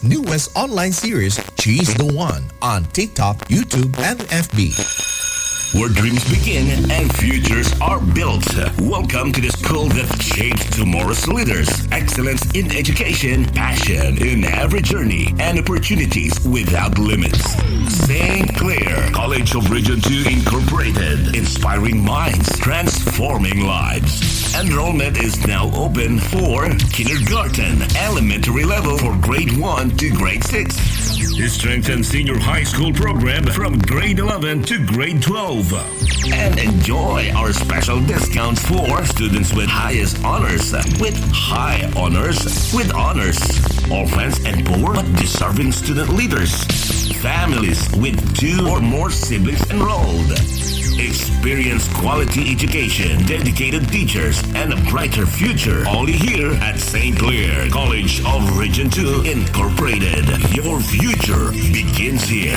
newest online series, She's the One, on TikTok, YouTube, and FB. Where dreams begin and futures are built. Welcome to the school that shapes tomorrow's leaders. Excellence in education, passion in every journey, and opportunities without limits. St. Clair College of Region 2 Incorporated. Inspiring minds, transforming lives. Enrollment is now open for kindergarten, elementary level for grade 1 to grade 6. Strengthen senior high school program from grade 11 to grade 12. And enjoy our special discounts for students with highest honors, with high honors, with honors. Orphans and poor but deserving student leaders. Families with 2 or more siblings enrolled. Experience quality education, dedicated teachers, and a brighter future. Only here at St. Clair College of Region 2 Incorporated. Your future begins here.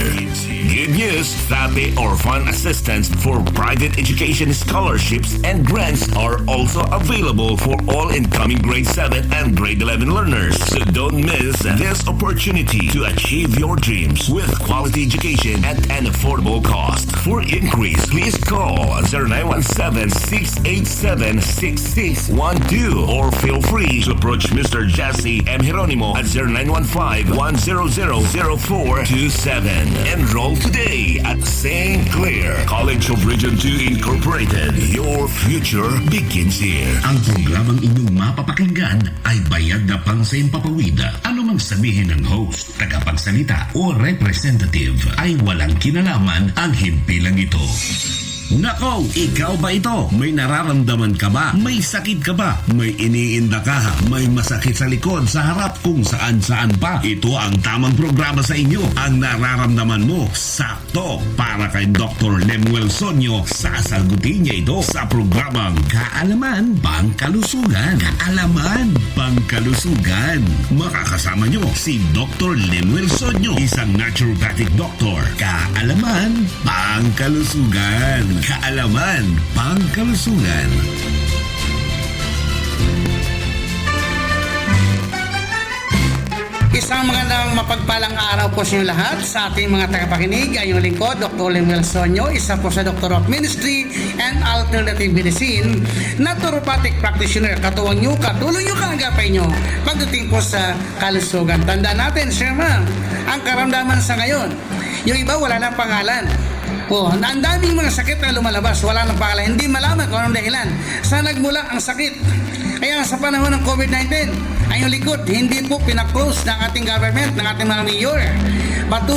Good news, FAPE Orphan Assistance for private education scholarships and grants are also available for all incoming grade 7 and grade 11 learners. So don't miss this opportunity to achieve your dreams with quality education at an affordable cost. For inquiries, please call 0917-687-6612 or feel free to approach Mr. Jesse M. Geronimo at 0915-100-0427. Enroll today at St. Clair College of Region 2 Incorporated. Your future begins here. Ang programang inyong mapapakinggan ay bayad na pang sa impapawid. Ano mang sabihin ng host, tagapagsalita o representative ay walang kinalaman ang himpilang ito. Nako, ikaw ba ito? May nararamdaman ka ba? May sakit ka ba? May iniinda ka? May masakit sa likod, sa harap, kung saan-saan pa? Ito ang tamang programa sa inyo. Ang nararamdaman mo, sakto. Para kay Dr. Lemuel Sonyo, sasagutin niya ito sa programang Kaalaman Pangkalusugan. Kaalaman Pangkalusugan. Makakasama niyo si Dr. Lemuel Sonyo, isang naturopathic doctor. Kaalaman Pangkalusugan. Kaalaman Pangkalusugan. Isang magandang mapagpalang araw po sa inyo lahat. Sa ating mga tagapakinig, ay yung lingkod, Dr. Lemuel Sonyo, isa po sa Doctor of Ministry and Alternative Medicine, naturopathic practitioner. Katuwang nyo, katulong nyo, kaagapay nyo pagdating po sa kalusugan. Tandaan natin, Sherma, ang karamdaman sa ngayon, yung iba wala ng pangalan. Ang daming mga sakit na lumalabas, wala nang pangalan, hindi malaman kung anong dahilan. Saan nagmula ang sakit? Kaya sa panahon ng COVID-19, ay yung likod, hindi po pinaklose ng ating government, ng ating mga mayor.